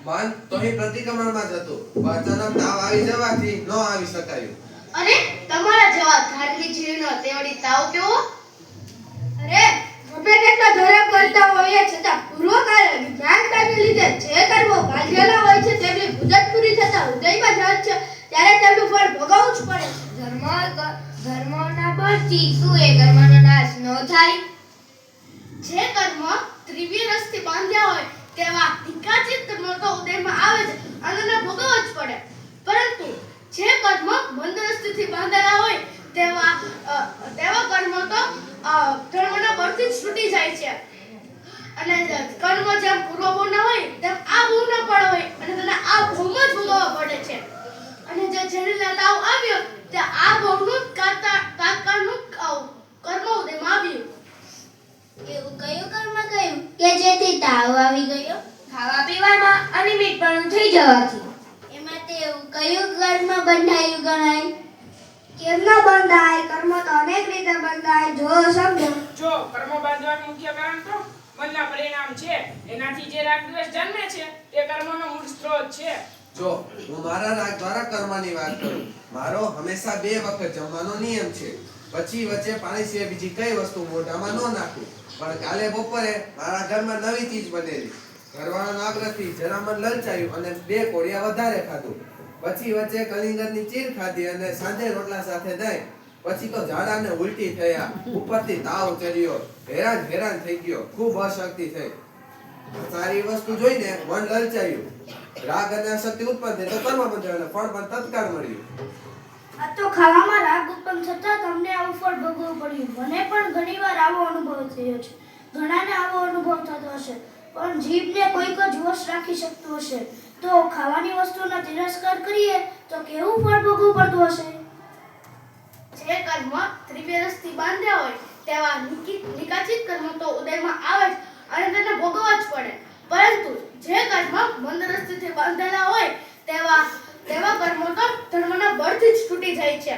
મન તો એ પ્રતિક્રમણમાં જ હતું. અચાનક તાવ આવી જવાથી ન આવી શકાયું. અરે તમારા જેવા ધાર્મિક જીવનો તેવડી તાવ કેવો? અરે ગમે તેટલો ધર્મ કરતા હોઈએ છતાં પૂર્વકાળ જ્ઞાનતાને લીધે જે કર્મો બાંધેલા હોય છે તેમની મુદત પૂરી થતા હૃદયમાં જાય છે ત્યારે તેમનું ફળ ભોગવવું જ પડે. ધર્મના બળથી શું એ કર્મનો નાશ ન થાય? જે કર્મ ત્રિવ્ય રસથી બાંધ્યા હોય તેવા નિકાચિત કર્મો તો ઉદયમાં આવે છે અને તેને ભોગવવા જ પડે. પરંતુ જે કર્મ મંદ રસથી બાંધેલા હોય તેવા કર્મો તો ધર્મના બળથી જ છૂટી જાય છે. અને કર્મ જેમ પૂર્વ ગુણ હોય તેમ આ ગુણ પણ હોય અને તેને આ ભોગમાં જ ભોગવવા પડે છે. અને જેને તાવ આવ્યો તે આ ભોગનું તાત્કાળનું કર્મ ઉદયમાં આવ્યું. એવું કયું કર્મ કયું કે જેથી તાવ આવી ગયો? ખાવા પીવામાં અનિયમિતપણું થઈ જવાથી. એમાં તે એવું કયું કર્મ બંધાયું ગણાય? કેમ ન બંધાય? કર્મ તો અનેક રીતે બંધાય. જો સમજો. જો કર્મ બાંધવાનું મુખ્ય કારણ તો મનના પરિણામ છે. એનાથી જે રાગ દ્વેષ જન્મે છે તે કર્મનો મૂળ સ્ત્રોત છે. જો હું મારા રાગ દ્વારા કર્મની વાત કરું. મારો હંમેશા 2 વખત જમવાનો નિયમ છે. પછી વચ્ચે પાણી સિવાય બીજી કઈ વસ્તુ મોઢામાં ન નાખું. પણ કાલે બપોરે મારા ઘરમાં નવી ચીજ બનેલી. ઘરવાળાના આગ્રહથી જરા મન લલચાયું અને 2 કોડિયા વધારે ખાધું. પછી વચ્ચે કલિંગરની ચીર ખાધી અને સાંજે રોટલા સાથે દહીં. પછી તો ઝાડા ને ઉલટી થયા. ઉપરથી તાવ ચડ્યો. હેરાન થઈ ગયો. ખૂબ અશક્તિ થઈ. સારી વસ્તુ જોઈને મન લલચાયું. રાગ અને અશક્તિ ઉત્પન્ન થઈ તો કર્મ બંધાયું અને ફળ પણ તત્કાળ મળ્યું. આ તો ખાવામાં રાગ ઉત્પન્ન થતા તમને આવું ફળ ભોગવવું પડ્યું. મને પણ ઘણીવાર આવો અનુભવ થયો છે. ઘણાને આવો અનુભવ થતો હશે. પણ જીભને કોઈક જ વશ રાખી શકતું હશે. તો ખાવાની વસ્તુનો તિરસ્કાર કરીએ તો કેવું ફળ ભોગવવું પડતું હશે? જે કર્મ ત્રિવ્ય રસથી બાંધ્યા હોય તેવા નિકાચિત કર્મ તો ઉદયમાં આવે જ અને તેને ભોગવવા જ પડે. પરંતુ જે કર્મ મંદ રસથી બાંધેલા હોય તેવા કર્મો તો ધર્મના બળથી જ છૂટી જાય છે.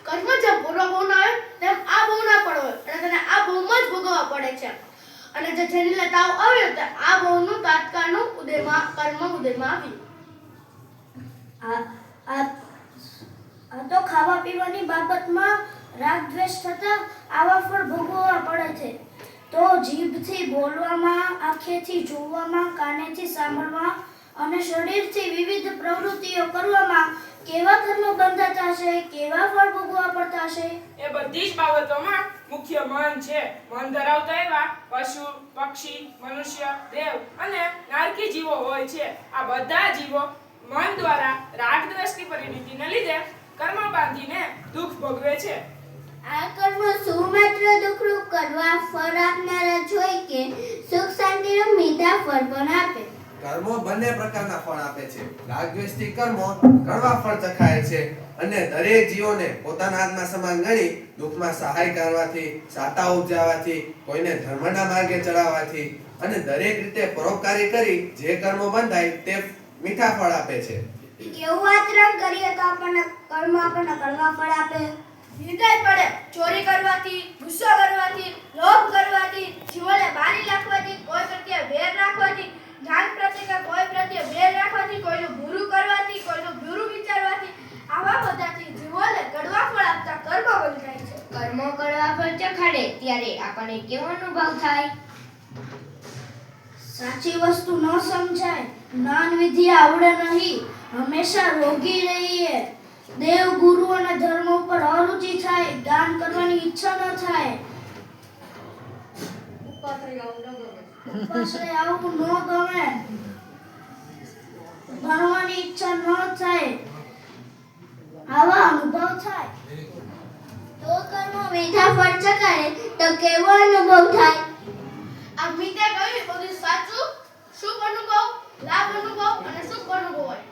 કર્મ જેમ પૂર્વ ગુણ આવે તેમ આ ભવના પણ હોય અને તેને આ ભવમાં જ ભોગવવા પડે છે. અને જેને તાવ આવ્યો તે આ ભવનું તાત્કાળનું કર્મ ઉદયમાં આવ્યું. આ તો ખાવા પીવાની બાબતમાં રાગ દ્વેષ થતા આવા ફળ ભોગવવા પડે છે. તો જીભથી બોલવામાં, આંખેથી જોવામાં, કાનેથી સાંભળવામાં અને શરીરથી વિવિધ પ્રવૃત્તિઓ કરવામાં કેવા કર્મ બંધાતા હશે? કેવા ફળ ભોગવવા પડતા હશે? એ બધી જ બાબતોમાં મુખ્ય મન છે. મન ધરાવતા એવા પશુ, પક્ષી, મનુષ્ય, દેવ અને નારકી જીવો હોય છે. આ બધા જીવો મન દ્વારા રાગ દ્વેષની પરિણીતિને લીધે કર્મ બાંધીને દુઃખ ભોગવે છે. આ કર્મ શું માત્ર દુઃખરૂપ કરવા ફળ આપનારા જ હોય કે સુખ શાંતિનું મીઠા ફળ પણ આપે? કર્મો બંને પ્રકારના ફળ આપે છે. રાગ દ્વેષથી કર્મો કડવા ફળ ચખાય છે અને દરેક જીવોને પોતાના આત્મા સમાન ગણી દુઃખમાં સહાય કરવાથી, સાતા ઉપજાવવાથી, કોઈને ધર્મના માર્ગે ચડાવવાથી અને દરેક રીતે પરોપકારી કરી જે કર્મો બંધાય તે મીઠા ફળ આપે છે. કેવું આચરણ કરીએ તો આપણને કડવા ફળ આપે? નિર્દય પડે ચોરી કરવાથી, ગુસ્સો કરવાથી, લોભ કરવાથી, જીવોને મારી નાખવાથી, કોઈ પ્રત્યે વેર રાખવાથી, જ્ઞાન પ્રત્યે કોઈ પ્રત્યે વેર રાખવાથી, કોઈનું બુરું કરવાથી, કોઈનું બુરું વિચારવાથી, આવા બધાથી જીવોને કડવા ફળ આપતા કર્મ બંધાય છે. કર્મો કડવા ફળ ચખાડે ત્યારે આપણને કેવો અનુભવ થાય? સાચી વસ્તુ ન સમજાય, જ્ઞાન વિધિ આવડે નહીં, હંમેશા રોગી રહીએ, દેવ ગુરુ અને ધર્મ ઉપર અરુચિ થાય, દાન કરવાની ઈચ્છા ન થાય, ઉપાશ્રય આવું ન ગમે, ભણવાની ઈચ્છા ન થાય, આવા અનુભવ થાય. તો કર્મો મીઠા ફળ ચખાડે તો કેવો અનુભવ થાય? આ મીઠા કહ્યું બધું સાચું, શુભ અનુભવ, લાભ અનુભવ અને સુખ અનુભવ હોય.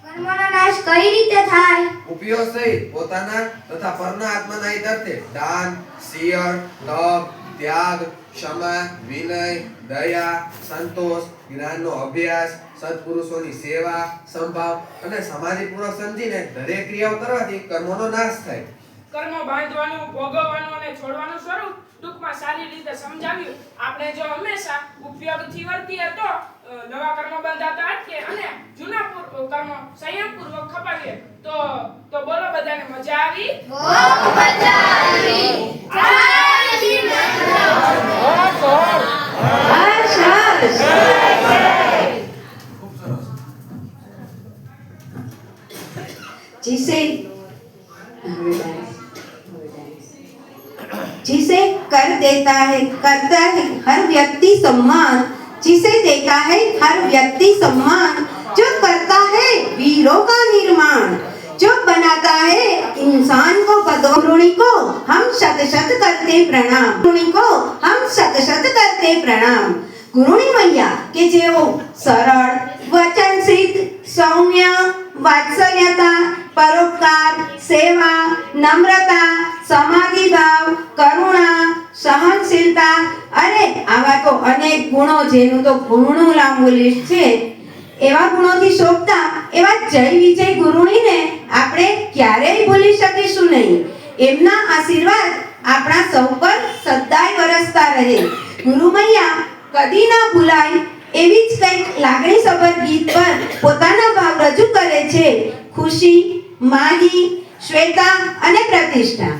કર્મનો નાશ કઈ રીતે થાય? ઉપયોગ સહિત પોતાના તથા પરના આત્માના હિતાર્થે દાન, શિયર, તપ, ત્યાગ, ક્ષમા, વિનય, દયા, સંતોષ, જ્ઞાનનો અભ્યાસ, સત્પુરુષોની સેવા, સંભાવ અને સમાધિપૂર્વક સમજીને દરેક ક્રિયાઓ કરવાથી કર્મોનો નાશ થાય. કર્મ બાંધવાનું, ભોગવવાનું અને છોડવાનું સ્વરૂપ ટૂંકમાં સારી રીતે સમજાવ્યું. આપણે જો હંમેશા ઉપયોગથી વર્તીએ તો નવા કર્મ બંધાતા અટકે અને જૂના કર્મ સંયમપૂર્વક ખપાવીએ તો બોલો બધાને મજા આવી? जिसे कर देता है करता है हर व्यक्ति सम्मान, जिसे देता है हर व्यक्ति सम्मान, जो करता है वीरों का निर्माण, जो बनाता है इंसान को गुरुणी को हम शत शत करते प्रणाम, गुरुणी को हम शत शत करते प्रणाम. गुरुणी मैया के जेओ सरल वचनशील सौम्य वात्सल्यता परोपकार सेवा नम्रता समाधि भाव करुणा सहनशीलता अरे आवा तो अनेक गुणो जेनु तो घणું લાંબુ લિસ્ટ છે એવા ગુણોથી શોભતા એવા જય વિજય ગુરુણીને આપણે ક્યારેય ભૂલી શકીશું નહીં. એમના આશીર્વાદ આપણા સૌ પર સદાય વરસતા રહે. ગુરુ મૈયા કદી ના ભૂલાય એવી જ કંઈક લાગણીસભર ગીત પર પોતાના ભાવ રજૂ કરે છે. ખુશી, માહી, શ્વેતા અને પ્રતિષ્ઠા.